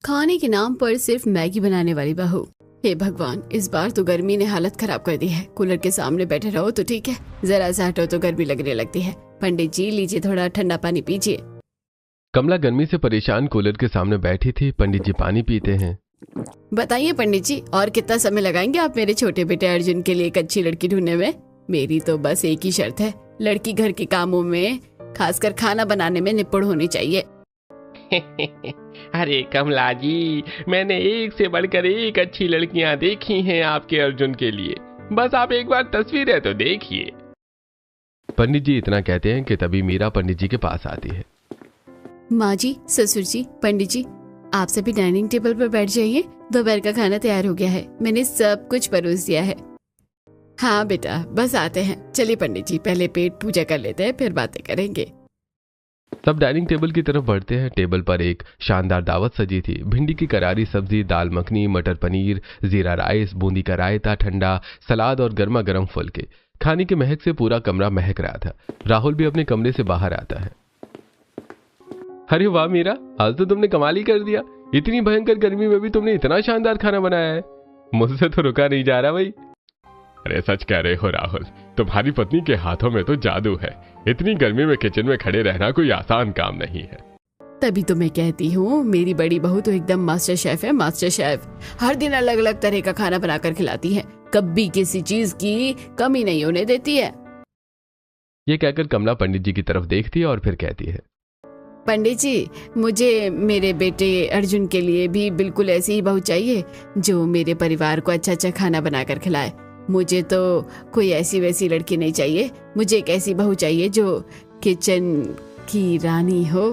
खाने के नाम पर सिर्फ मैगी बनाने वाली बहू। हे भगवान, इस बार तो गर्मी ने हालत खराब कर दी है। कूलर के सामने बैठे रहो तो ठीक है, जरा सा हटो तो गर्मी लगने लगती है। पंडित जी लीजिए थोड़ा ठंडा पानी पीजिए। कमला गर्मी से परेशान कूलर के सामने बैठी थी। पंडित जी पानी पीते हैं। बताइए पंडित जी, और कितना समय लगाएंगे आप मेरे छोटे बेटे अर्जुन के लिए एक अच्छी लड़की ढूंढने में? मेरी तो बस एक ही शर्त है, लड़की घर के कामों में, खासकर खाना बनाने में निपुण होनी चाहिए। अरे कमला जी, मैंने एक से बढ़कर एक अच्छी लड़कियां देखी हैं आपके अर्जुन के लिए। बस आप एक बार तस्वीरें तो देखिए। पंडित जी इतना कहते हैं कि तभी मीरा पंडित जी के पास आती है। माँ जी, ससुर जी, पंडित जी, आप सभी डाइनिंग टेबल पर बैठ जाइए। दोपहर का खाना तैयार हो गया है, मैंने सब कुछ परोस दिया है। हाँ बेटा, बस आते हैं। चलिए पंडित जी, पहले पेट पूजा कर लेते हैं, फिर बातें करेंगे। सब डाइनिंग टेबल की तरफ बढ़ते हैं। टेबल पर एक शानदार दावत सजी थी। भिंडी की करारी सब्जी, दाल मखनी, मटर पनीर, जीरा राइस, बूंदी का रायता, ठंडा सलाद और गर्मा गर्म फुलके। खाने की महक से पूरा कमरा महक रहा था। राहुल भी अपने कमरे से बाहर आता है। अरे वाह मीरा, आज तो तुमने कमाल ही कर दिया। इतनी भयंकर गर्मी में भी तुमने इतना शानदार खाना बनाया है, मुझसे तो रुका नहीं जा रहा भाई। अरे सच कह रहे हो राहुल, तुम्हारी पत्नी के हाथों में तो जादू है। इतनी गर्मी में किचन में खड़े रहना कोई आसान काम नहीं है। तभी तो मैं कहती हूँ, मेरी बड़ी बहू तो एकदम मास्टर शेफ है, मास्टर शेफ। हर दिन अलग अलग तरह का खाना बनाकर खिलाती है, कभी किसी चीज की कमी नहीं होने देती है। ये कहकर कमला पंडित जी की तरफ देखती है और फिर कहती है, पंडित जी, मुझे मेरे बेटे अर्जुन के लिए भी बिल्कुल ऐसी ही बहू चाहिए जो मेरे परिवार को अच्छा अच्छा खाना बनाकर खिलाए। मुझे तो कोई ऐसी वैसी लड़की नहीं चाहिए, मुझे एक ऐसी बहू चाहिए जो किचन की रानी हो।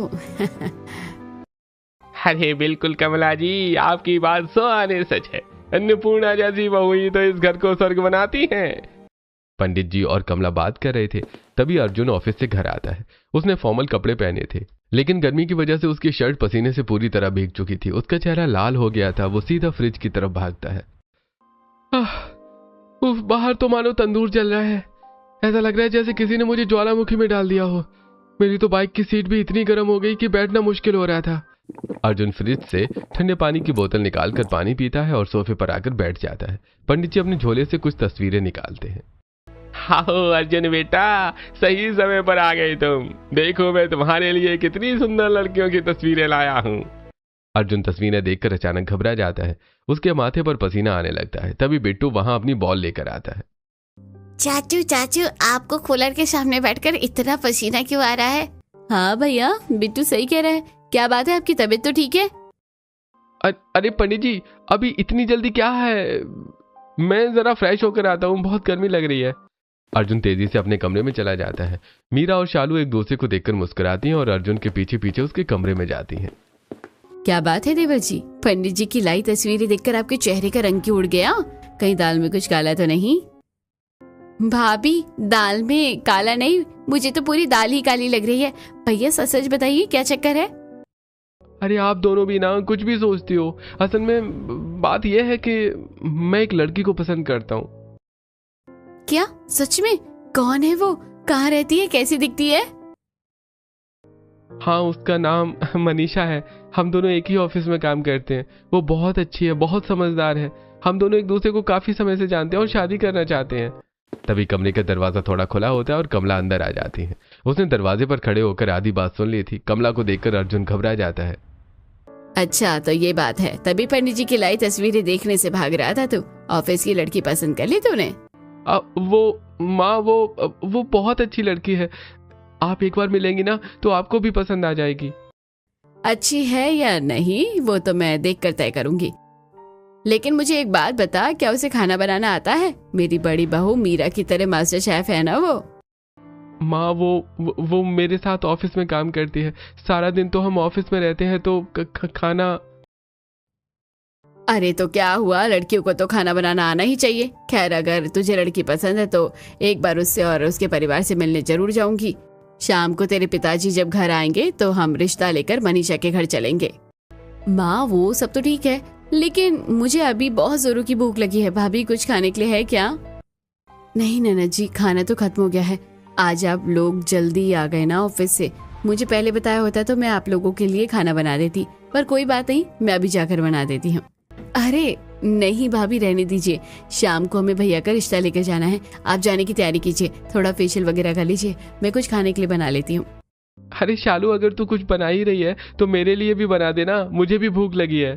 अरे बिल्कुल कमला जी, आपकी बात 100 आने सच है। अन्नपूर्णा जैसी बहू ही तो इस घर को स्वर्ग बनाती है। पंडित जी और कमला बात कर रहे थे, तभी अर्जुन ऑफिस से घर आता है। उसने फॉर्मल कपड़े पहने थे, लेकिन गर्मी की वजह से उसकी शर्ट पसीने से पूरी तरह भीग चुकी थी। उसका चेहरा लाल हो गया था। वो सीधा फ्रिज की तरफ भागता है। बाहर तो मानो तंदूर जल रहा है। ऐसा लग रहा है जैसे किसी ने मुझे ज्वालामुखी में डाल दिया हो। मेरी तो बाइक की सीट भी इतनी गर्म हो गई कि बैठना मुश्किल हो रहा था। अर्जुन फ्रिज से ठंडे पानी की बोतल निकालकर पानी पीता है और सोफे पर आकर बैठ जाता है। पंडित जी अपने झोले से कुछ तस्वीरें निकालते हैं। हाँ अर्जुन बेटा, सही समय पर आ गए तुम। देखो मैं तुम्हारे लिए कितनी सुंदर लड़कियों की तस्वीरें लाया हूँ। अर्जुन तस्वीरें देखकर अचानक घबरा जाता है। उसके माथे पर पसीना आने लगता है। तभी बिट्टू वहां अपनी बॉल लेकर आता है। चाचू चाचू, आपको कूलर के सामने बैठकर इतना पसीना क्यों आ रहा है? हाँ भैया, बिट्टू सही कह रहा है। क्या बात है, आपकी तबीयत तो ठीक है? अरे पंडित जी, अभी इतनी जल्दी क्या है? मैं जरा फ्रेश होकर आता हूँ, बहुत गर्मी लग रही है। अर्जुन तेजी से अपने कमरे में चला जाता है। मीरा और शालू एक दूसरे को देखकर मुस्कुराती हैं और अर्जुन के पीछे पीछे उसके कमरे में जाती हैं। क्या बात है देवर जी, पंडित जी की लाई तस्वीरें देखकर आपके चेहरे का रंग क्यों उड़ गया? कहीं दाल में कुछ काला तो नहीं? भाभी, दाल में काला नहीं, मुझे तो पूरी दाल ही काली लग रही है। भैया सच सच बताइए, क्या चक्कर है? अरे आप दोनों भी ना कुछ भी सोचती हो। असल में बात यह है कि मैं एक लड़की को पसंद करता हूँ। क्या सच में? कौन है वो? कहाँ रहती है? कैसी दिखती है? हाँ, उसका नाम मनीषा है। हम दोनों एक ही ऑफिस में काम करते हैं। वो बहुत अच्छी है, बहुत समझदार है। हम दोनों एक दूसरे को काफी समय से जानते हैं और शादी करना चाहते हैं। तभी कमरे का दरवाजा थोड़ा खुला होता है और कमला अंदर आ जाती है। उसने दरवाजे पर खड़े होकर आधी बात सुन ली थी। कमला को देखकर अर्जुन घबरा जाता है। अच्छा तो ये बात है, तभी पंडित जी की लाई तस्वीरें देखने से भाग रहा था तू। ऑफिस की लड़की पसंद कर ली तूने? वो बहुत अच्छी लड़की है। आप एक बार मिलेंगी ना तो आपको भी पसंद आ जाएगी। अच्छी है या नहीं वो तो मैं देख कर तय करूंगी, लेकिन मुझे एक बात बता, क्या उसे खाना बनाना आता है? मेरी बड़ी बहू मीरा की तरह मास्टर शेफ है ना वो? माँ, वो मेरे साथ ऑफिस में काम करती है। सारा दिन तो हम ऑफिस में रहते हैं, तो खाना। अरे तो क्या हुआ, लड़कियों को तो खाना बनाना आना ही चाहिए। खैर, अगर तुझे लड़की पसंद है तो एक बार उससे और उसके परिवार से मिलने जरूर जाऊंगी। शाम को तेरे पिताजी जब घर आएंगे तो हम रिश्ता लेकर मनीषा के घर चलेंगे। माँ, वो सब तो ठीक है, लेकिन मुझे अभी बहुत जोरों की भूख लगी है। भाभी कुछ खाने के लिए है क्या? नहीं ननद जी, खाना तो खत्म हो गया है। आज आप लोग जल्दी आ गए ना ऑफिस से। मुझे पहले बताया होता तो मैं आप लोगों के लिए खाना बना देती, पर कोई बात नहीं, मैं अभी जाकर बना देती हूँ। अरे नहीं भाभी, रहने दीजिए, शाम को हमें भैया का रिश्ता लेकर जाना है। आप जाने की तैयारी कीजिए, थोड़ा फेशियल वगैरह कर लीजिए, मैं कुछ खाने के लिए बना लेती हूँ। अरे शालू, अगर तू कुछ बना ही रही है तो मेरे लिए भी बना देना, मुझे भी भूख लगी है।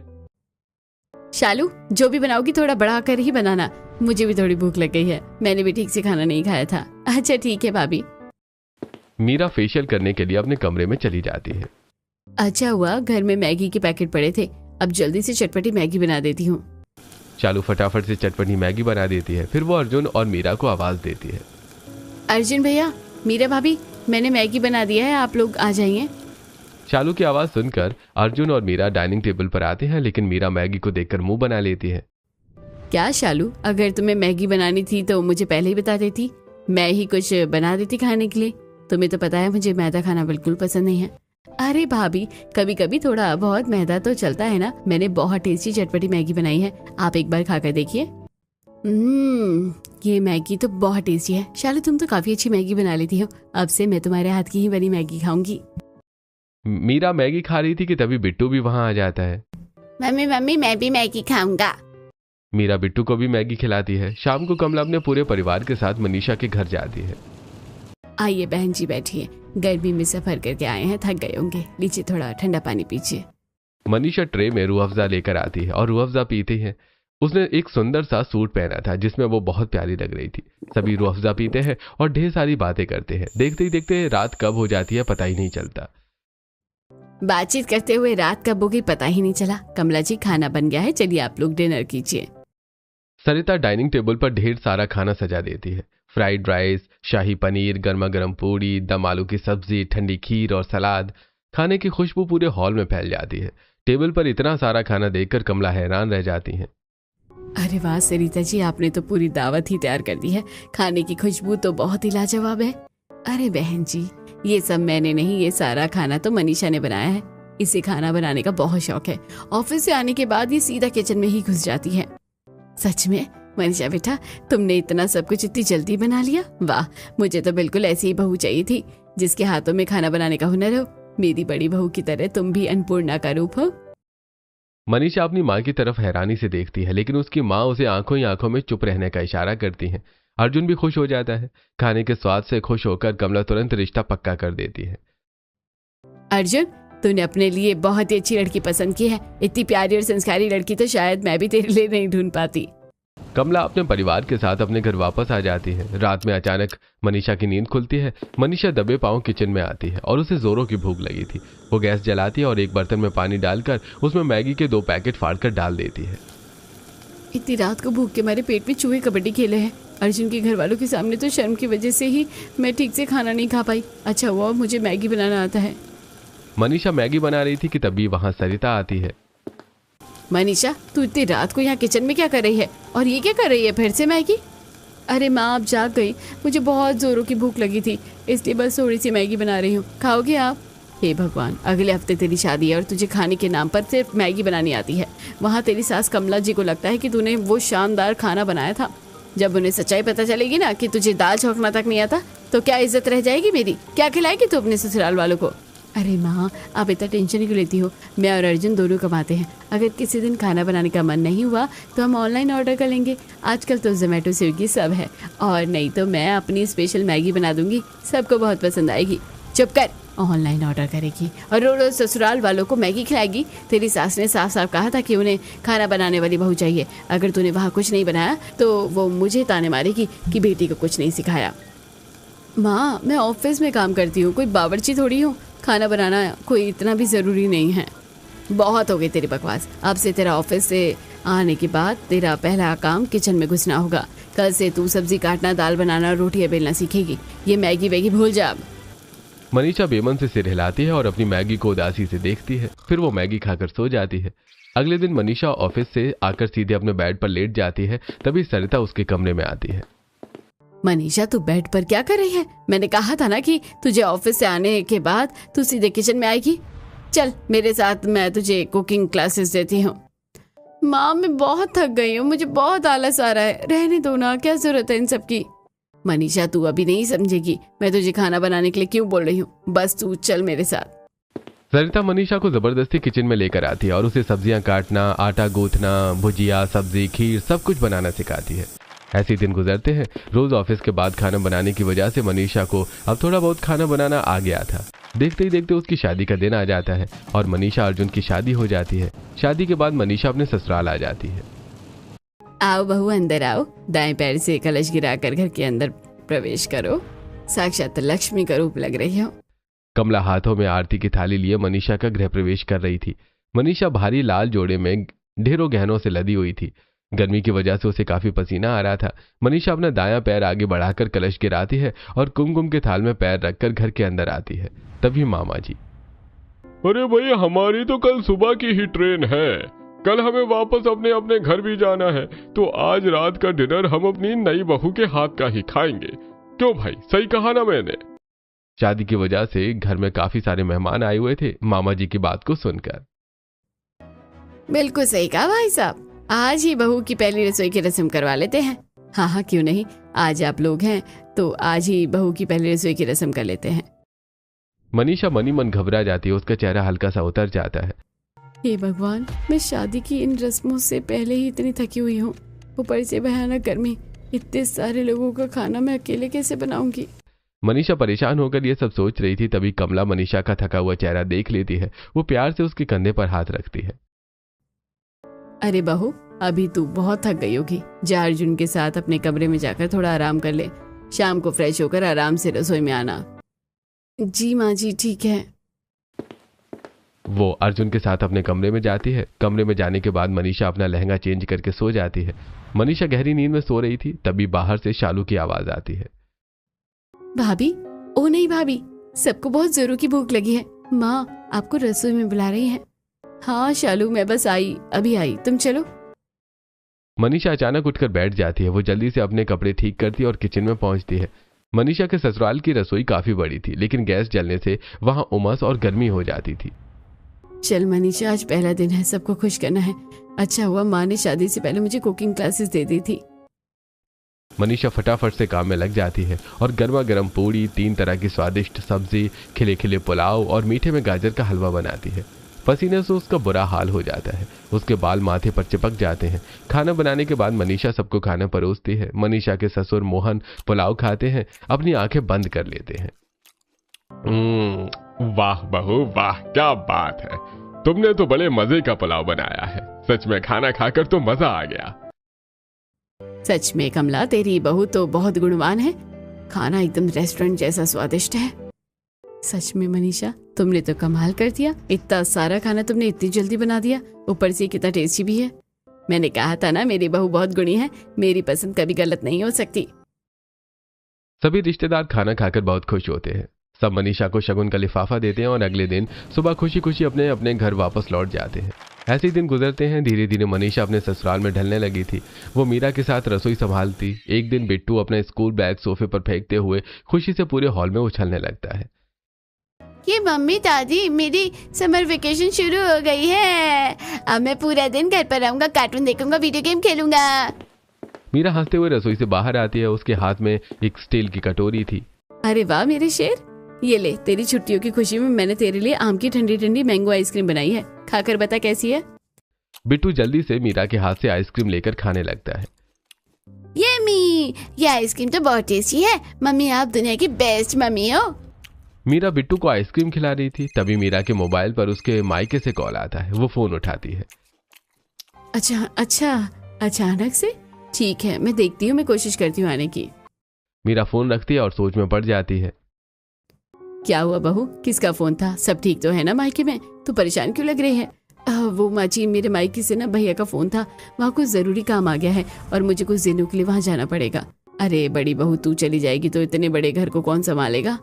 शालू, जो भी बनाओगी थोड़ा बढ़ा कर ही बनाना, मुझे भी थोड़ी भूख लग गई है, मैंने भी ठीक से खाना नहीं खाया था। अच्छा ठीक है भाभी। मीरा फेशियल करने के लिए अपने कमरे में चली जाती है। अच्छा हुआ घर में मैगी के पैकेट पड़े थे, अब जल्दी से चटपटी मैगी बना देती हूँ। शालू फटाफट से चटपटी मैगी बना देती है। फिर वो अर्जुन और मीरा को आवाज देती है। अर्जुन भैया, मीरा भाभी, मैंने मैगी बना दिया है, आप लोग आ जाइए। शालू की आवाज सुनकर अर्जुन और मीरा डाइनिंग टेबल पर आते हैं, लेकिन मीरा मैगी को देखकर मुंह बना लेती है। क्या शालू, अगर तुम्हें मैगी बनानी थी तो मुझे पहले ही बता देती, मैं ही कुछ बना देती खाने के लिए। तुम्हें तो पता है मुझे मैदा खाना बिल्कुल पसंद नहीं है। अरे भाभी, कभी कभी थोड़ा बहुत मैदा तो चलता है ना। मैंने बहुत टेस्टी चटपटी मैगी बनाई है, आप एक बार खाकर देखिए। ये मैगी तो बहुत टेस्टी है। शालू, तुम तो काफी अच्छी मैगी बना लेती हो, अब से मैं तुम्हारे हाथ की ही बनी मैगी खाऊंगी। मीरा मैगी खा रही थी कि तभी बिट्टू भी वहां आ जाता है। मम्मी मम्मी, मैं भी मैगी खाऊंगा। मीरा बिट्टू को भी मैगी खिलाती है। शाम को कमला अपने पूरे परिवार के साथ मनीषा के घर जाती है। आइए बहन जी, बैठिए, गर्मी में सफर करके आए हैं, थक गए होंगे, लीजिए थोड़ा ठंडा पानी पीजिए। मनीषा ट्रे में रूह अफ़ज़ा लेकर आती है और रूह अफ़ज़ा पीती है। उसने एक सुंदर सा सूट पहना था जिसमें वो बहुत प्यारी लग रही थी। सभी रूह अफ़ज़ा पीते हैं और ढेर सारी बातें करते हैं। देखते ही देखते रात कब हो जाती है पता ही नहीं चलता। बातचीत करते हुए रात कब हो गई पता ही नहीं चला। कमला जी, खाना बन गया है, चलिए आप लोग डिनर कीजिए। सरिता डाइनिंग टेबल पर ढेर सारा खाना सजा देती है। फ्राइड राइस, शाही पनीर, गर्मा गर्म पूड़ी, दम आलू की सब्जी, ठंडी खीर और सलाद। खाने की खुशबू पूरे हॉल में फैल जाती है। टेबल पर इतना सारा खाना देखकर कमला हैरान रह जाती है। अरे वाह सरिता जी, आपने तो पूरी दावत ही तैयार कर दी है। खाने की खुशबू तो बहुत ही लाजवाब है। अरे बहन जी, ये सब मैंने नहीं, ये सारा खाना तो मनीषा ने बनाया है। इसे खाना बनाने का बहुत शौक है। ऑफिस से आने के बाद ये सीधा किचन में ही घुस जाती है। सच में मनीषा बेटा, तुमने इतना सब कुछ इतनी जल्दी बना लिया, वाह। मुझे तो बिल्कुल ऐसी ही बहू चाहिए थी जिसके हाथों में खाना बनाने का हुनर हो। मेरी बड़ी बहू की तरह तुम भी अन्नपूर्णा का रूप हो। मनीषा अपनी माँ की तरफ हैरानी से देखती है, लेकिन उसकी माँ उसे आंखों ही आंखों में चुप रहने का इशारा करती है। अर्जुन भी खुश हो जाता है। खाने के स्वाद से खुश होकर कमला तुरंत रिश्ता पक्का कर देती है। अर्जुन, तूने अपने लिए बहुत ही अच्छी लड़की पसंद की है। इतनी प्यारी और संस्कारी लड़की तो शायद मैं भी तेरे लिए नहीं ढूंढ पाती। कमला अपने परिवार के साथ अपने घर वापस आ जाती है। रात में अचानक मनीषा की नींद खुलती है। मनीषा दबे पांव किचन में आती है और उसे जोरों की भूख लगी थी। वो गैस जलाती है और एक बर्तन में पानी डालकर उसमें मैगी के 2 पैकेट फाड़कर डाल देती है। इतनी रात को भूख के मारे पेट में चूहे कबड्डी खेले हैं। अर्जुन के घर वालों के सामने तो शर्म की वजह से ही मैं ठीक से खाना नहीं खा पाई। अच्छा हुआ मुझे मैगी बनाना आता है। मनीषा मैगी बना रही थी कि तभी वहां सरिता आती है। मनीषा, तू इतनी रात को यहाँ किचन में क्या कर रही है? और ये क्या कर रही है फिर से मैगी? अरे माँ, आप जाग गई, मुझे बहुत जोरों की भूख लगी थी, इसलिए बस थोड़ी सी मैगी बना रही हूँ, खाओगे आप? हे भगवान, अगले हफ्ते तेरी शादी है और तुझे खाने के नाम पर सिर्फ मैगी बनानी आती है। वहाँ तेरी सास कमला जी को लगता है कि तूने वो शानदार खाना बनाया था। जब उन्हें सच्चाई पता चलेगी ना कि तुझे दाल छौंकना तक नहीं आता, तो क्या इज्जत रह जाएगी मेरी? क्या खिलाएगी तू अपने ससुराल वालों को? अरे माँ, आप इतना टेंशन क्यों लेती हो? मैं और अर्जुन दोनों कमाते हैं। अगर किसी दिन खाना बनाने का मन नहीं हुआ तो हम ऑनलाइन ऑर्डर कर लेंगे। आजकल तो जोमेटो, स्विगी सब है। और नहीं तो मैं अपनी स्पेशल मैगी बना दूंगी, सबको बहुत पसंद आएगी। चुप कर, ऑनलाइन ऑर्डर करेगी और रोज रोज ससुराल वालों को मैगी खिलाएगी। तेरी सास ने साफ साफ कहा था कि उन्हें खाना बनाने वाली बहू चाहिए। अगर तूने वहाँ कुछ नहीं बनाया तो वो मुझे ताने मारेगी कि बेटी को कुछ नहीं सिखाया। माँ, मैं ऑफिस में काम करती हूँ, कोई बावर्ची थोड़ी हूँ। खाना बनाना कोई इतना भी ज़रूरी नहीं है। बहुत हो गई तेरी बकवास। अब से तेरा ऑफिस से आने के बाद तेरा पहला काम किचन में घुसना होगा। कल से तू सब्जी काटना, दाल बनाना, रोटियां बेलना सीखेगी। ये मैगी वैगी भूल जा। मनीषा बेमन से सिर हिलाती है और अपनी मैगी को उदासी से देखती है। फिर वो मैगी खाकर सो जाती है। अगले दिन मनीषा ऑफिस से आकर सीधे अपने बेड पर लेट जाती है। तभी सरिता उसके कमरे में आती है। मनीषा, तू बेड पर क्या कर रही है? मैंने कहा था ना कि तुझे ऑफिस से आने के बाद तू सीधे किचन में आएगी। चल मेरे साथ, मैं तुझे कुकिंग क्लासेस देती हूँ। माँ, मैं बहुत थक गई हूँ, मुझे बहुत आलस आ रहा है। रहने दो ना, क्या जरूरत है इन सब की? मनीषा, तू अभी नहीं समझेगी मैं तुझे खाना बनाने के लिए क्यों बोल रही हूँ। बस तू चल मेरे साथ। सरिता मनीषा को जबरदस्ती किचन में लेकर आती है और उसे सब्जियां काटना, आटा गूंथना, भुजिया, सब्जी, खीर सब कुछ बनाना सिखाती है। ऐसे दिन गुजरते हैं। रोज ऑफिस के बाद खाना बनाने की वजह से मनीषा को अब थोड़ा बहुत खाना बनाना आ गया था। देखते ही देखते उसकी शादी का दिन आ जाता है और मनीषा अर्जुन की शादी हो जाती है। शादी के बाद मनीषा अपने ससुराल आ जाती है। आओ बहू, अंदर आओ। दाएं पैर से कलश गिराकर घर के अंदर प्रवेश करो। साक्षात लक्ष्मी का रूप लग रही हो। कमला हाथों में आरती की थाली लिए मनीषा का गृह प्रवेश कर रही थी। मनीषा भारी लाल जोड़े में ढेरों गहनों से लदी हुई थी। गर्मी की वजह से उसे काफी पसीना आ रहा था। मनीषा अपना दायां पैर आगे बढ़ाकर कलश गिराती है और कुमकुम के थाल में पैर रखकर घर के अंदर आती है। तभी मामा जी, अरे भैया, हमारी तो कल सुबह की ही ट्रेन है। कल हमें वापस अपने अपने घर भी जाना है, तो आज रात का डिनर हम अपनी नई बहू के हाथ का ही खाएंगे। क्यों भाई, सही कहा ना मैंने? शादी की वजह से घर में काफी सारे मेहमान आए हुए थे। मामा जी की बात को सुनकर, बिल्कुल सही कहा भाई साहब, आज ही बहू की पहली रसोई की रस्म करवा लेते हैं। हाँ हाँ, क्यों नहीं, आज आप लोग हैं तो आज ही बहू की पहली रसोई की रस्म कर लेते हैं। मनीषा मनी मन घबरा जाती है। उसका चेहरा हल्का सा उतर जाता है। हे भगवान, मैं शादी की इन रस्मों से पहले ही इतनी थकी हुई हूँ, ऊपर से भयानक गर्मी, इतने सारे लोगों का खाना मैं अकेले कैसे बनाऊंगी। मनीषा परेशान होकर ये सब सोच रही थी। तभी कमला मनीषा का थका हुआ चेहरा देख लेती है। वो प्यार से उसके कंधे पर हाथ रखती है। अरे बहू, अभी तू बहुत थक गई होगी। जा अर्जुन के साथ अपने कमरे में जाकर थोड़ा आराम कर ले। शाम को फ्रेश होकर आराम से रसोई में आना। जी माँ जी, ठीक है। वो अर्जुन के साथ अपने कमरे में जाती है। कमरे में जाने के बाद मनीषा अपना लहंगा चेंज करके सो जाती है। मनीषा गहरी नींद में सो रही थी। तभी बाहर से शालू की आवाज आती है। भाभी, ओ नहीं भाभी, सबको बहुत जोरों की भूख लगी है। माँ आपको रसोई में बुला रही है। हाँ शालू, मैं बस आई, अभी आई, तुम चलो। मनीषा अचानक उठकर बैठ जाती है। वो जल्दी से अपने कपड़े ठीक करती है और किचन में पहुंचती है। मनीषा के ससुराल की रसोई काफी बड़ी थी, लेकिन गैस जलने से वहां उमस और गर्मी हो जाती थी। चल मनीषा, आज पहला दिन है, सबको खुश करना है। अच्छा हुआ माँ ने शादी से पहले मुझे कुकिंग क्लासेस दे दी थी। मनीषा फटाफट से काम में लग जाती है और गर्मा गर्म पूड़ी, 3 तरह की स्वादिष्ट सब्जी, खिले खिले पुलाव और मीठे में गाजर का हलवा बनाती है। पसीने से उसका बुरा हाल हो जाता है। उसके बाल माथे पर चिपक जाते हैं। खाना बनाने के बाद मनीषा सबको खाना परोसती है। मनीषा के ससुर मोहन पुलाव खाते हैं, अपनी आंखें बंद कर लेते हैं। वाह बहू वाह, क्या बात है, तुमने तो बड़े मजे का पुलाव बनाया है। सच में खाना खाकर तो मजा आ गया। सच में कमला, तेरी बहू तो बहुत गुणवान है। खाना एकदम रेस्टोरेंट जैसा स्वादिष्ट है। सच में मनीषा, तुमने तो कमाल कर दिया। इतना सारा खाना तुमने इतनी जल्दी बना दिया, ऊपर से कितना टेस्टी भी है। मैंने कहा था ना, मेरी बहू बहुत गुणी है। मेरी पसंद कभी गलत नहीं हो सकती। सभी रिश्तेदार खाना खाकर बहुत खुश होते हैं। सब मनीषा को शगुन का लिफाफा देते हैं और अगले दिन सुबह खुशी खुशी अपने अपने घर वापस लौट जाते हैं। ऐसे ही दिन गुजरते हैं। धीरे धीरे मनीषा अपने ससुराल में ढलने लगी थी। वो मीरा के साथ रसोई संभालती। एक दिन बिट्टू अपना स्कूल बैग सोफे पर फेंकते हुए खुशी से पूरे हॉल में उछलने लगता है। ये मम्मी दादी, मेरी समर वेकेशन शुरू हो गई है। अब मैं पूरा दिन घर पर रहूंगा, कार्टून देखूंगा, वीडियो गेम खेलूंगा। मीरा हंसते हुए रसोई से बाहर आती है। उसके हाथ में एक स्टील की कटोरी थी। अरे वाह मेरे शेर, ये ले, तेरी छुट्टियों की खुशी में मैंने तेरे लिए आम की ठंडी ठंडी मैंगो आइसक्रीम बनाई है। खाकर बता कैसी है। बिट्टू जल्दी से मीरा के हाथ से आइसक्रीम लेकर खाने लगता है। ये आइसक्रीम तो बहुत टेस्टी है। मम्मी, आप दुनिया की बेस्ट मम्मी हो। मीरा बिट्टू को आइसक्रीम खिला रही थी। तभी मीरा के मोबाइल पर उसके मायके से कॉल आता है। वो फोन उठाती है। अच्छा, अचानक से? ठीक है, मैं देखती हूँ, मैं कोशिश करती हूँ आने की। मीरा फोन रखती है और सोच में पड़ जाती है। क्या हुआ बहू, किसका फोन था? सब ठीक तो है ना मायके में? तू परेशान क्यों लग रही है? वो माची, मेरे मायके से ना भैया का फोन था। वहाँ कुछ जरूरी काम आ गया है और मुझे कुछ दिनों के लिए वहाँ जाना पड़ेगा। अरे बड़ी बहू, तू चली जाएगी तो इतने बड़े घर को कौन संभालेगा?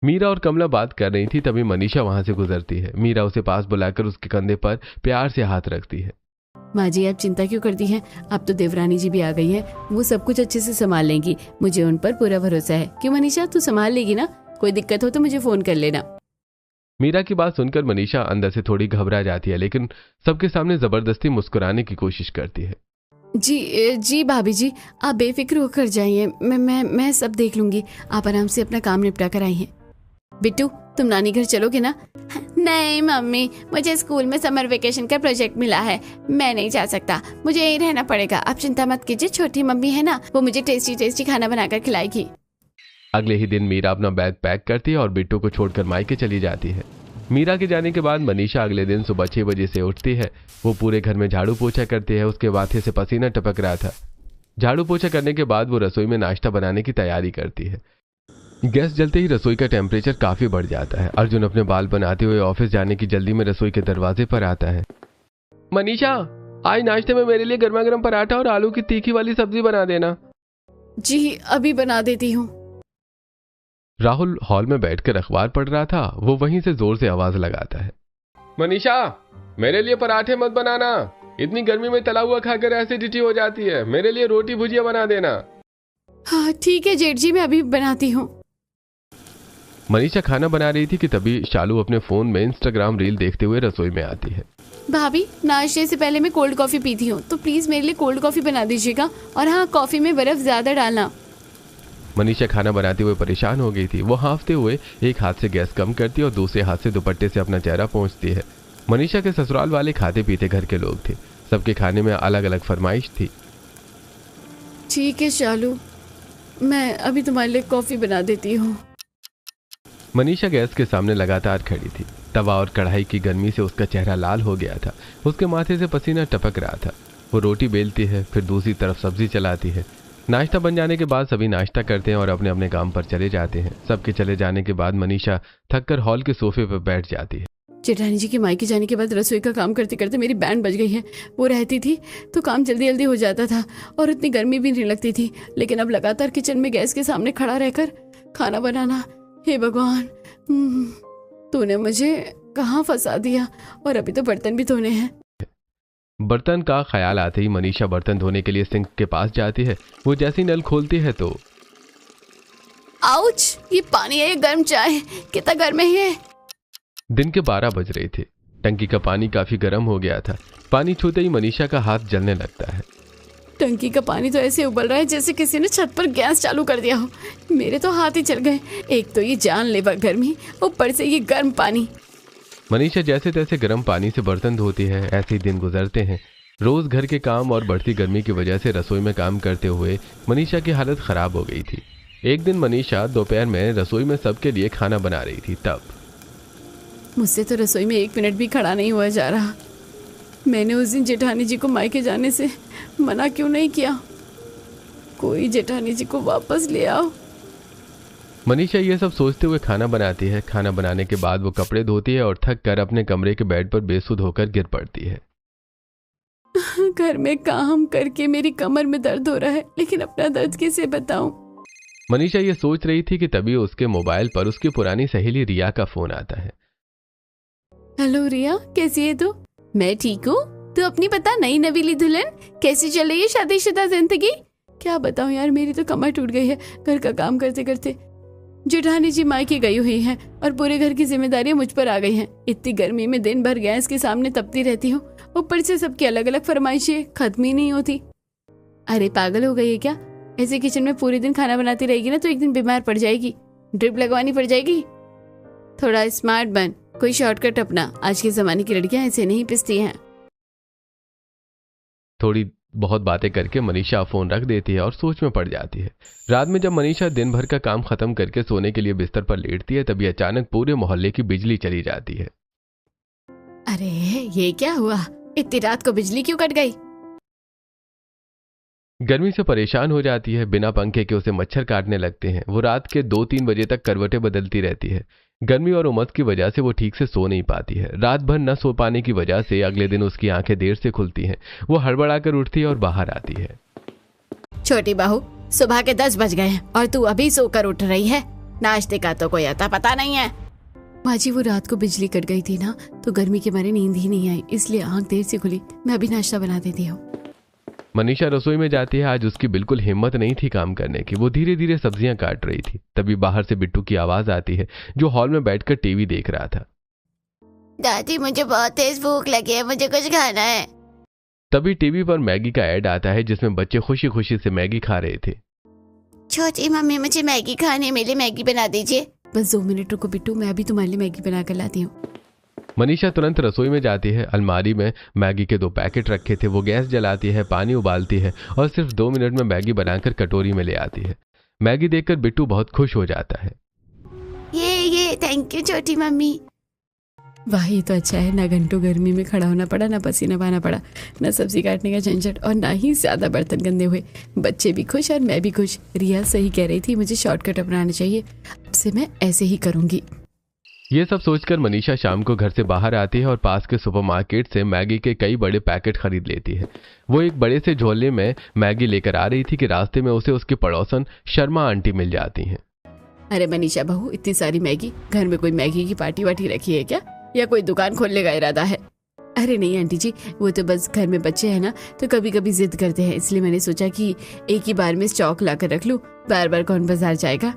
मीरा और कमला बात कर रही थी। तभी मनीषा वहां से गुजरती है। मीरा उसे पास बुलाकर उसके कंधे पर प्यार से हाथ रखती है। माँ जी, आप चिंता क्यों करती हैं? अब तो देवरानी जी भी आ गई है, वो सब कुछ अच्छे से संभाल लेंगी। मुझे उन पर पूरा भरोसा है। क्यों मनीषा, तू संभाल लेगी ना? कोई दिक्कत हो तो मुझे फोन कर लेना। मीरा की बात सुनकर मनीषा अंदर से थोड़ी घबरा जाती है, लेकिन सबके सामने जबरदस्ती मुस्कुराने की कोशिश करती है। जी भाभी जी, आप बेफिक्र होकर जाइए। मैं सब देख लूंगी। आप आराम से अपना काम निपटा कर आई हैं। बिट्टू, तुम नानी घर चलोगे ना? नहीं मम्मी, मुझे स्कूल में समर वेकेशन का प्रोजेक्ट मिला है, मैं नहीं जा सकता, मुझे यहीं रहना पड़ेगा। आप चिंता मत कीजिए, छोटी मम्मी है ना, वो मुझे टेस्टी टेस्टी खाना बनाकर खिलाएगी। अगले ही दिन मीरा अपना बैग पैक करती है और बिट्टू को छोड़कर मायके चली जाती है। मीरा के जाने के बाद मनीषा अगले दिन सुबह 6 बजे से उठती है। वो पूरे घर में झाड़ू पोछा करती है। उसके माथे से पसीना टपक रहा था। झाड़ू पोछा करने के बाद वो रसोई में नाश्ता बनाने की तैयारी करती है। गैस जलते ही रसोई का टेम्परेचर काफी बढ़ जाता है। अर्जुन अपने बाल बनाते हुए ऑफिस जाने की जल्दी में रसोई के दरवाजे पर आता है। मनीषा, आज नाश्ते में मेरे लिए गर्मा गर्म पराठा और आलू की तीखी वाली सब्जी बना देना। जी, अभी बना देती हूँ। राहुल हॉल में बैठकर अखबार पढ़ रहा था। वो वहीं से जोर से आवाज लगाता है, मनीषा, मेरे लिए पराठे मत बनाना, इतनी गर्मी में तला हुआ खाकर एसिडिटी हो जाती है। मेरे लिए रोटी भुजिया बना देना। हाँ ठीक है जेठ जी, मैं अभी बनाती हूँ। मनीषा खाना बना रही थी कि तभी शालू अपने फोन में इंस्टाग्राम रील देखते हुए रसोई में आती है। भाभी, नाश्ते से पहले मैं कोल्ड कॉफी पीती हूँ, तो प्लीज मेरे लिए कोल्ड कॉफी बना दीजिएगा, और हाँ, कॉफी में बर्फ ज्यादा डालना। मनीषा खाना बनाते हुए परेशान हो गई थी। वो हांफते हुए एक हाथ से गैस कम करती और दूसरे हाथ से दुपट्टे से अपना चेहरा पोंछती है। मनीषा के ससुराल वाले खाते पीते घर के लोग थे। सबके खाने में अलग अलग फरमाइश थी। ठीक है शालू, मैं अभी तुम्हारे लिए कॉफी बना देती हूँ। मनीषा गैस के सामने लगातार खड़ी थी। तवा और कढ़ाई की गर्मी से उसका चेहरा लाल हो गया था। उसके माथे से पसीना टपक रहा था। वो रोटी बेलती है, फिर दूसरी तरफ सब्जी चलाती है। नाश्ता बन जाने के बाद सभी नाश्ता करते हैं और अपने अपने काम पर चले जाते हैं। सबके चले जाने के बाद मनीषा थककर हॉल के सोफे पर बैठ जाती है। जेठानी जी के मायके जाने के बाद रसोई का काम करते करते मेरी बैंड बज गई है। वो रहती थी तो काम जल्दी जल्दी हो जाता था और उतनी गर्मी भी नहीं लगती थी, लेकिन अब लगातार किचन में गैस के सामने खड़ा रहकर खाना बनाना, हे भगवान, तूने मुझे कहाँ फंसा दिया। और अभी तो बर्तन भी धोने हैं। बर्तन का ख्याल आते ही मनीषा बर्तन धोने के लिए सिंक के पास जाती है। वो जैसी नल खोलती है तो आउच, ये पानी है, ये गर्म चाय, कितना गर्म है ये। दिन के 12 बज रहे थे। टंकी का पानी काफी गर्म हो गया था। पानी छूते ही मनीषा का हाथ जलने लगता है। टंकी का पानी तो ऐसे उबल रहा है जैसे किसी ने छत पर गैस चालू कर दिया हो। मेरे तो हाथ ही चल गए। एक तो ये जानलेवा गर्मी, ऊपर से ये गर्म पानी। मनीषा जैसे तैसे गर्म पानी से बर्तन धोती है। ऐसे ही दिन गुजरते हैं। रोज घर के काम और बढ़ती गर्मी की वजह से रसोई में काम करते हुए मनीषा की हालत खराब हो गई थी। एक दिन मनीषा दोपहर में रसोई में सबके लिए खाना बना रही थी। तब मुझसे तो रसोई में 1 मिनट भी खड़ा नहीं हुआ जा रहा। मैंने उस दिन जेठानी जी को मायके जाने से मना क्यों नहीं किया? कोई जेठानी जी को वापस ले आओ। मनीषा ये सब सोचते हुए खाना बनाती है। खाना बनाने के बाद वो कपड़े धोती है और थक कर अपने कमरे के बेड पर बेसुध होकर गिर पड़ती है। घर में काम करके मेरी कमर में दर्द हो रहा है, लेकिन अपना दर्द किसे बताऊं? मनीषा ये सोच रही थी कि तभी उसके मोबाइल पर उसकी पुरानी सहेली रिया का फोन आता है। हेलो रिया, कैसी है तू? मैं ठीक हूँ। तू अपनी बता, नई नवीली दुल्हन, कैसी चल रही है शादीशुदा जिंदगी? क्या बताऊं यार, मेरी तो कमर टूट गई है घर का काम करते करते। जेठानी जी मायके गई हुई हैं और पूरे घर की जिम्मेदारियां मुझ पर आ गई हैं। इतनी गर्मी में दिन भर गैस के सामने तपती रहती हूँ। ऊपर से सबकी अलग अलग फरमाइशें खत्म ही नहीं होती। अरे पागल हो गई है क्या? ऐसे किचन में पूरे दिन खाना बनाती रहेगी ना तो एक दिन बीमार पड़ जाएगी, ड्रिप लगवानी पड़ जाएगी। थोड़ा स्मार्ट बन, कोई शॉर्टकट अपना। आज के जमाने की लड़कियां ऐसे नहीं पिसती हैं। थोड़ी बहुत बातें करके मनीषा फोन रख देती है और सोच में पड़ जाती है। रात में जब मनीषा दिन भर का काम खत्म करके सोने के लिए बिस्तर पर लेटती है, तभी अचानक पूरे मोहल्ले की बिजली चली जाती है। अरे ये क्या हुआ? इतनी रात को बिजली क्यों कट गई? गर्मी से परेशान हो जाती है। बिना पंखे के उसे मच्छर काटने लगते हैं। वो रात के 2-3 बजे तक करवटें बदलती रहती है। गर्मी और उमस की वजह से वो ठीक से सो नहीं पाती है। रात भर न सो पाने की वजह से अगले दिन उसकी आंखें देर से खुलती हैं। वो हड़बड़ाकर उठती है और बाहर आती है। छोटी बहू, सुबह के 10 बज गए और तू अभी सोकर उठ रही है। नाश्ते का तो कोई अता पता नहीं है। माँ जी, वो रात को बिजली कट गई थी ना, तो गर्मी के मारे नींद ही नहीं आई, इसलिए आंख देर से खुली। मैं अभी नाश्ता बना देती हूँ। मनीषा रसोई में जाती है। आज उसकी बिल्कुल हिम्मत नहीं थी काम करने की। वो धीरे धीरे सब्जियां काट रही थी। तभी बाहर से बिट्टू की आवाज आती है, जो हॉल में बैठकर टीवी देख रहा था। दादी, मुझे बहुत तेज भूख लगी है, मुझे कुछ खाना है। तभी टीवी पर मैगी का ऐड आता है, जिसमें बच्चे खुशी खुशी से मैगी खा रहे थे। छोटी मम्मी, मुझे मैगी खाने, मेरे लिए मैगी बना दीजिए। बस 2 मिनट रुको बिट्टू, मैं अभी तुम्हारे लिए मैगी बना कर लाती हूँ। मनीषा तुरंत रसोई में जाती है। अलमारी में मैगी के 2 पैकेट रखे थे। वो गैस जलाती है, पानी उबालती है और सिर्फ 2 मिनट में मैगी बनाकर कटोरी में ले आती है। मैगी देखकर बिट्टू बहुत खुश हो जाता है। ये थैंक यू छोटी मम्मी। वाह, ये तो अच्छा है, ना घंटों गर्मी में खड़ा होना पड़ा, ना पसीना बहाना पड़ा, ना सब्जी काटने का झंझट और ना ही ज्यादा बर्तन गंदे हुए। बच्चे भी खुश और मैं भी खुश। रिया सही कह रही थी, मुझे शॉर्टकट अपनाना चाहिए। अब से मैं ऐसे ही करूंगी। ये सब सोचकर मनीषा शाम को घर से बाहर आती है और पास के सुपरमार्केट से मैगी के कई बड़े पैकेट खरीद लेती है। वो एक बड़े से झोले में मैगी लेकर आ रही थी कि रास्ते में उसे उसकी पड़ोसन शर्मा आंटी मिल जाती हैं। अरे मनीषा बहू, इतनी सारी मैगी, घर में कोई मैगी की पार्टी वार्टी रखी है क्या, या कोई दुकान खोलने का इरादा है? अरे नहीं आंटी जी, वो तो बस घर में बच्चे हैं ना, तो कभी कभी जिद करते हैं, इसलिए मैंने सोचा कि एक ही बार में स्टॉक लाकर रख लूं, बार बार कौन बाजार जाएगा।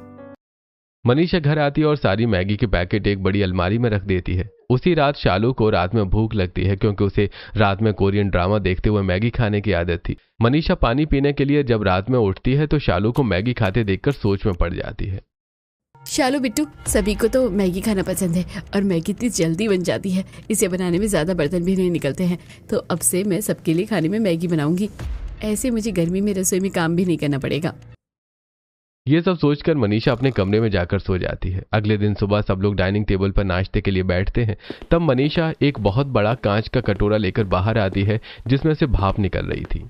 मनीषा घर आती है और सारी मैगी के पैकेट एक बड़ी अलमारी में रख देती है। उसी रात शालू को रात में भूख लगती है, क्योंकि उसे रात में कोरियन ड्रामा देखते हुए मैगी खाने की आदत थी। मनीषा पानी पीने के लिए जब रात में उठती है तो शालू को मैगी खाते देखकर सोच में पड़ जाती है। शालू बिट्टू, सभी को तो मैगी खाना पसंद है और मैगी इतनी जल्दी बन जाती है, इसे बनाने में ज्यादा बर्तन भी नहीं निकलते हैं, तो अब से मैं सबके लिए खाने में मैगी बनाऊंगी। ऐसे मुझे गर्मी में रसोई में काम भी नहीं करना पड़ेगा। ये सब सोचकर मनीषा अपने कमरे में जाकर सो जाती है। अगले दिन सुबह सब लोग डाइनिंग टेबल पर नाश्ते के लिए बैठते हैं। तब मनीषा एक बहुत बड़ा कांच का कटोरा लेकर बाहर आती है, जिसमें से भाप निकल रही थी।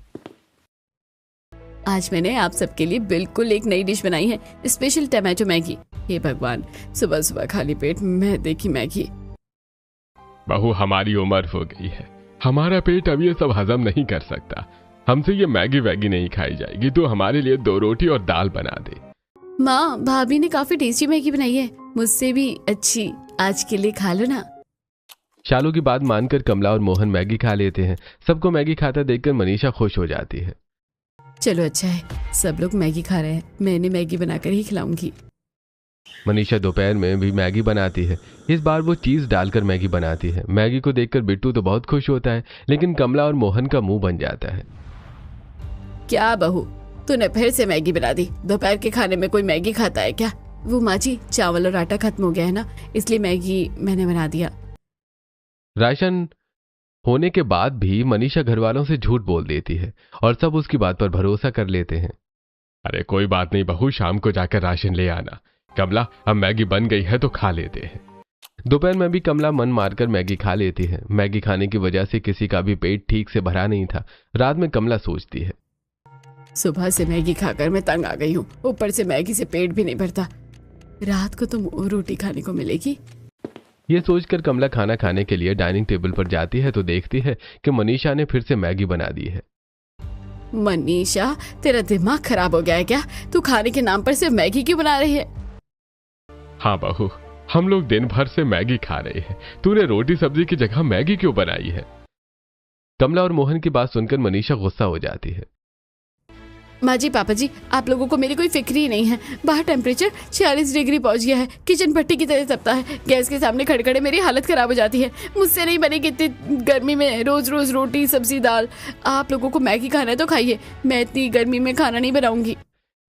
आज मैंने आप सबके लिए बिल्कुल एक नई डिश बनाई है, स्पेशल टमाटो मैगी। हे भगवान, सुबह सुबह खाली पेट मैं देखी मैगी। बहू, हमारी उम्र हो गई है, हमारा पेट अब ये सब हजम नहीं कर सकता। हमसे ये मैगी वैगी नहीं खाई जाएगी, तो हमारे लिए 2 रोटी और दाल बना दे। माँ, भाभी ने काफी टेस्टी मैगी बनाई है, मुझसे भी अच्छी, आज के लिए खा लो ना। शालू की बात मानकर कमला और मोहन मैगी खा लेते हैं। सबको मैगी खाता देखकर मनीषा खुश हो जाती है। चलो अच्छा है, सब लोग मैगी खा रहे हैं, मैंने मैगी बनाकर ही खिलाऊंगी। मनीषा दोपहर में भी मैगी बनाती है। इस बार वो चीज डालकर मैगी बनाती है। मैगी को देखकर बिट्टू तो बहुत खुश होता है, लेकिन कमला और मोहन का मुंह बन जाता है। क्या बहू, तूने फिर से मैगी बना दी? दोपहर के खाने में कोई मैगी खाता है क्या? वो माँ जी, चावल और आटा खत्म हो गया है ना, इसलिए मैगी मैंने बना दिया। राशन होने के बाद भी मनीषा घर वालों से झूठ बोल देती है और सब उसकी बात पर भरोसा कर लेते हैं। अरे कोई बात नहीं बहू, शाम को जाकर राशन ले आना। कमला, अब मैगी बन गई है तो खा लेते हैं। दोपहर में भी कमला मन मारकर मैगी खा लेती है। मैगी खाने की वजह से किसी का भी पेट ठीक से भरा नहीं था। रात में कमला सोचती है, सुबह से मैगी खाकर मैं तंग आ गई हूँ, ऊपर से मैगी से पेट भी नहीं भरता, रात को तो रोटी खाने को मिलेगी। ये सोचकर कमला खाना खाने के लिए डाइनिंग टेबल पर जाती है तो देखती है कि मनीषा ने फिर से मैगी बना दी है। मनीषा, तेरा दिमाग खराब हो गया है क्या? तू खाने के नाम पर सिर्फ मैगी क्यों बना रही है? हाँ बहू, हम लोग दिन भर से मैगी खा रहे हैं, तूने रोटी सब्जी की जगह मैगी क्यों बनाई है? कमला और मोहन की बात सुनकर मनीषा गुस्सा हो जाती है। माँ जी, पापा जी, आप लोगों को मेरी कोई फिक्र ही नहीं है। बाहर टेम्परेचर 46 डिग्री पहुंच गया है, किचन भट्टी की तरह तपता है, गैस के सामने खड़खड़े मेरी हालत खराब हो जाती है। मुझसे नहीं बनेगी इतनी गर्मी में रोज रोज रोटी सब्जी दाल। आप लोगों को मैगी खाना है तो खाइए, मैं इतनी गर्मी में खाना नहीं बनाऊंगी।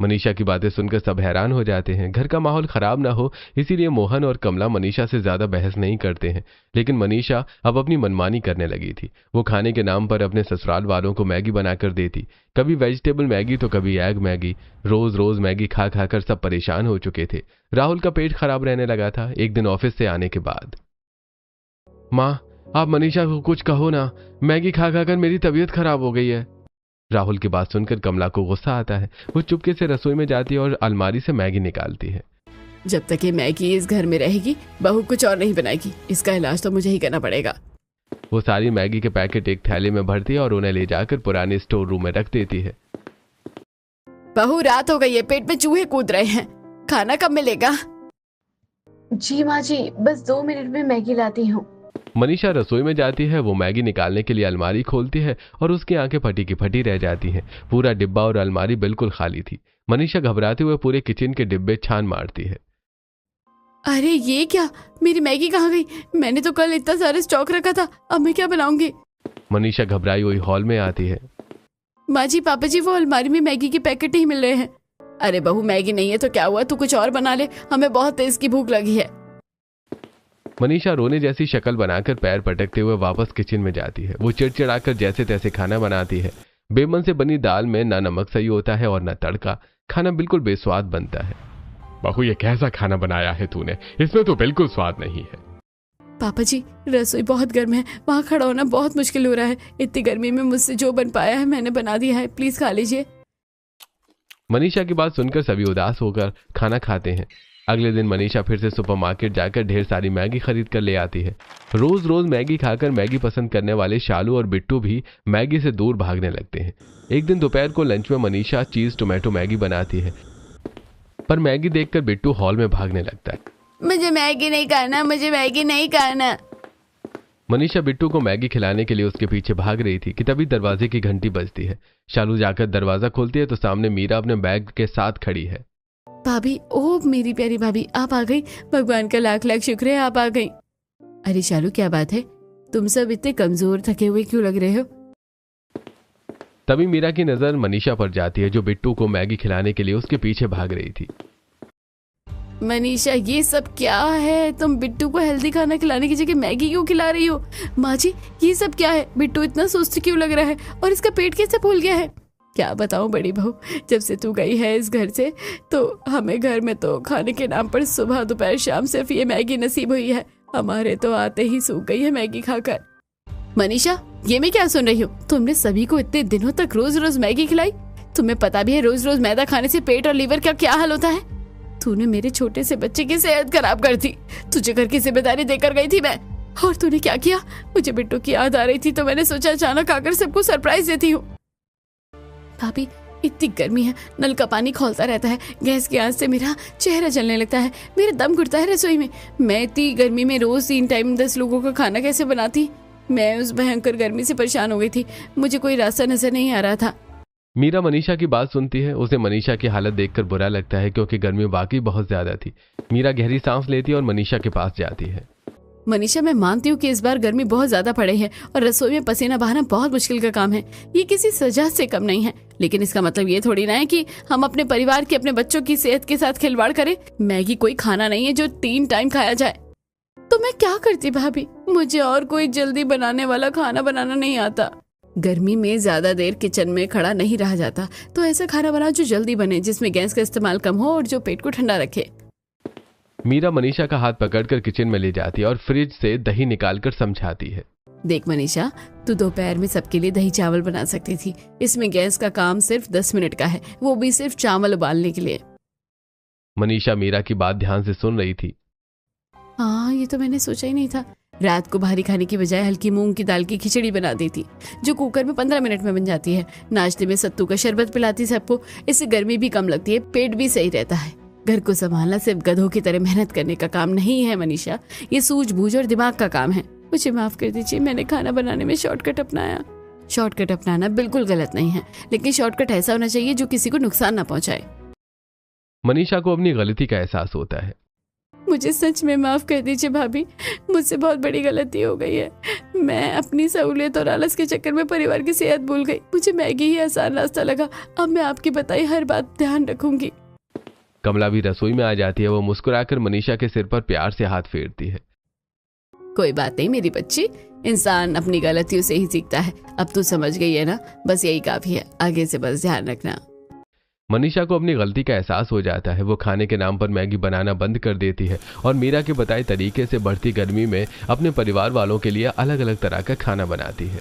मनीषा की बातें सुनकर सब हैरान हो जाते हैं। घर का माहौल खराब ना हो इसीलिए मोहन और कमला मनीषा से ज्यादा बहस नहीं करते हैं, लेकिन मनीषा अब अपनी मनमानी करने लगी थी। वो खाने के नाम पर अपने ससुराल वालों को मैगी बनाकर देती, कभी वेजिटेबल मैगी तो कभी एग मैगी। रोज रोज मैगी खा खाकर सब परेशान हो चुके थे। राहुल का पेट खराब रहने लगा था। एक दिन ऑफिस से आने के बाद, माँ, आप मनीषा को कुछ कहो ना, मैगी खा खाकर मेरी तबीयत खराब हो गई है। राहुल की बात सुनकर कमला को गुस्सा आता है। वो चुपके से रसोई में जाती है और अलमारी से मैगी निकालती है। जब तक ये मैगी इस घर में रहेगी, बहू कुछ और नहीं बनाएगी, इसका इलाज तो मुझे ही करना पड़ेगा। वो सारी मैगी के पैकेट एक थैले में भरती है और उन्हें ले जाकर पुराने स्टोर रूम में रख देती है। बहू, रात हो गई है, पेट में चूहे कूद रहे हैं, खाना कब मिलेगा? जी माँ जी, बस 2 मिनट में मैगी लाती हूँ। मनीषा रसोई में जाती है। वो मैगी निकालने के लिए अलमारी खोलती है और उसकी आंखें फटी की फटी रह जाती हैं। पूरा डिब्बा और अलमारी बिल्कुल खाली थी। मनीषा घबराते हुए पूरे किचन के डिब्बे छान मारती है। अरे ये क्या, मेरी मैगी कहाँ गई? मैंने तो कल इतना सारा स्टॉक रखा था, अब मैं क्या बनाऊंगी? मनीषा घबराई हुई हॉल में आती है। माँ जी, पापा जी, वो अलमारी में मैगी के पैकेट ही मिल रहे हैं। अरे बहू, मैगी नहीं है तो क्या हुआ, तू कुछ और बना ले, हमें बहुत तेज की भूख लगी है। मनीषा रोने जैसी शक्ल बनाकर पैर पटकते हुए वापस किचन में जाती है। वो चिड़चिड़ाकर जैसे तैसे खाना बनाती है। बेमन से बनी दाल में ना नमक सही होता है और ना तड़का। खाना बिल्कुल बेस्वाद बनता है। बहू, ये कैसा खाना बनाया है तूने? इसमें तो बिल्कुल स्वाद नहीं है। पापा जी, रसोई बहुत गर्म है, वहाँ खड़ा होना बहुत मुश्किल हो रहा है। इतनी गर्मी में मुझसे जो बन पाया है मैंने बना दिया है, प्लीज खा लीजिए। मनीषा की बात सुनकर सभी उदास होकर खाना खाते हैं। अगले दिन मनीषा फिर से सुपरमार्केट जाकर ढेर सारी मैगी खरीद कर ले आती है। रोज रोज मैगी खाकर मैगी पसंद करने वाले शालू और बिट्टू भी मैगी से दूर भागने लगते हैं। एक दिन दोपहर को लंच में मनीषा चीज टोमेटो मैगी बनाती है, पर मैगी देखकर बिट्टू हॉल में भागने लगता है। मुझे मैगी नहीं खाना, मुझे मैगी नहीं खाना। मनीषा बिट्टू को मैगी खिलाने के लिए उसके पीछे भाग रही थी कि तभी दरवाजे की घंटी बजती है। शालू जाकर दरवाजा खोलती है तो सामने मीरा अपने बैग के साथ खड़ी है। भाभी, ओ मेरी प्यारी भाभी, आप आ गई। भगवान का लाख लाख शुक्र है, आप आ गई। अरे शालू, क्या बात है, तुम सब इतने कमजोर थके हुए क्यों लग रहे हो? तभी मीरा की नजर मनीषा पर जाती है, जो बिट्टू को मैगी खिलाने के लिए उसके पीछे भाग रही थी। मनीषा, ये सब क्या है? तुम बिट्टू को हेल्दी खाना खिलाने की जगह मैगी क्यों खिला रही हो? माँ जी, ये सब क्या है? बिट्टू इतना सुस्त क्यों लग रहा है और इसका पेट कैसे फूल गया है? क्या बताऊं बड़ी बहू, जब से तू गई है इस घर से तो हमें घर में तो खाने के नाम पर सुबह दोपहर शाम सिर्फ ये मैगी नसीब हुई है। हमारे तो आते ही सूख गई है मैगी खाकर। मनीषा, ये मैं क्या सुन रही हूँ? तुमने सभी को इतने दिनों तक रोज रोज मैगी खिलाई। तुम्हें पता भी है रोज रोज मैदा खाने से पेट और लीवर का क्या हाल होता है? तूने मेरे छोटे से बच्चे की सेहत खराब कर दी। तुझे घर की जिम्मेदारी देकर गई थी मैं, और तूने क्या किया? मुझे बिट्टू की याद आ रही थी तो मैंने सोचा अचानक आकर सबको सरप्राइज देती हूँ। भाभी, इतनी गर्मी है, नल का पानी खौलता रहता है, गैस की आंच से मेरा चेहरा जलने लगता है, मेरा दम घुटता है रसोई में। मैं इतनी गर्मी में रोज 3 टाइम 10 लोगों का खाना कैसे बनाती? मैं उस भयंकर गर्मी से परेशान हो गई थी, मुझे कोई रास्ता नजर नहीं आ रहा था। मीरा मनीषा की बात सुनती है। उसे मनीषा की हालत देखकर बुरा लगता है, क्योंकि गर्मी वाकई बहुत ज्यादा थी। मीरा गहरी सांस लेती है और मनीषा के पास जाती है। मनीषा, मैं मानती हूँ कि इस बार गर्मी बहुत ज्यादा पड़े है और रसोई में पसीना बहाना बहुत मुश्किल का काम है। ये किसी सजा से कम नहीं है, लेकिन इसका मतलब ये थोड़ी ना है कि हम अपने परिवार की, अपने बच्चों की सेहत के साथ खिलवाड़ करें। मैगी कोई खाना नहीं है जो 3 टाइम खाया जाए। तो मैं क्या करती भाभी? मुझे और कोई जल्दी बनाने वाला खाना बनाना नहीं आता। गर्मी में ज्यादा देर किचन में खड़ा नहीं रहा जाता, तो ऐसा खाना बनाओ जो जल्दी बने, जिसमें गैस का इस्तेमाल कम हो और जो पेट को ठंडा रखे। मीरा मनीषा का हाथ पकड़कर किचन में ले जाती है और फ्रिज से दही निकालकर समझाती है। देख मनीषा, तू दोपहर में सबके लिए दही चावल बना सकती थी। इसमें गैस का काम सिर्फ 10 मिनट का है, वो भी सिर्फ चावल उबालने के लिए। मनीषा मीरा की बात ध्यान से सुन रही थी। हाँ, ये तो मैंने सोचा ही नहीं था। रात को भारी खाने की बजाय हल्की मूंग की दाल की खिचड़ी बना देती, जो कुकर में 15 मिनट में बन जाती है। नाश्ते में सत्तू का शरबत पिलाती सबको, इससे गर्मी भी कम लगती है, पेट भी सही रहता है। घर को संभालना सिर्फ गधों की तरह मेहनत करने का काम नहीं है मनीषा, ये सूझबूझ और दिमाग का काम है। मुझे माफ कर दीजिए, मैंने खाना बनाने में शॉर्टकट अपनाया। शॉर्टकट अपनाना बिल्कुल गलत नहीं है, लेकिन शॉर्टकट ऐसा होना चाहिए जो किसी को नुकसान ना पहुंचाए। मनीषा को अपनी गलती का एहसास होता है। मुझे सच में माफ कर दीजिए भाभी, मुझसे बहुत बड़ी गलती हो गई है। मैं अपनी सहूलियत और आलस के चक्कर में परिवार की सेहत भूल गई। मुझे मैगी ही आसान रास्ता लगा। अब मैं आपकी बताई हर बात ध्यान रखूंगी। कमला भी रसोई में आ जाती है। वो मुस्कुराकर मनीषा के सिर पर प्यार से हाथ फेरती है। कोई बात नहीं मेरी बच्ची, इंसान अपनी गलतियों से ही सीखता है। अब तू समझ गई है ना, बस यही काफी है, आगे से बस ध्यान रखना। मनीषा को अपनी गलती का एहसास हो जाता है। वो खाने के नाम पर मैगी बनाना बंद कर देती है और मीरा के बताए तरीके से बढ़ती गर्मी में अपने परिवार वालों के लिए अलग अलग तरह का खाना बनाती है।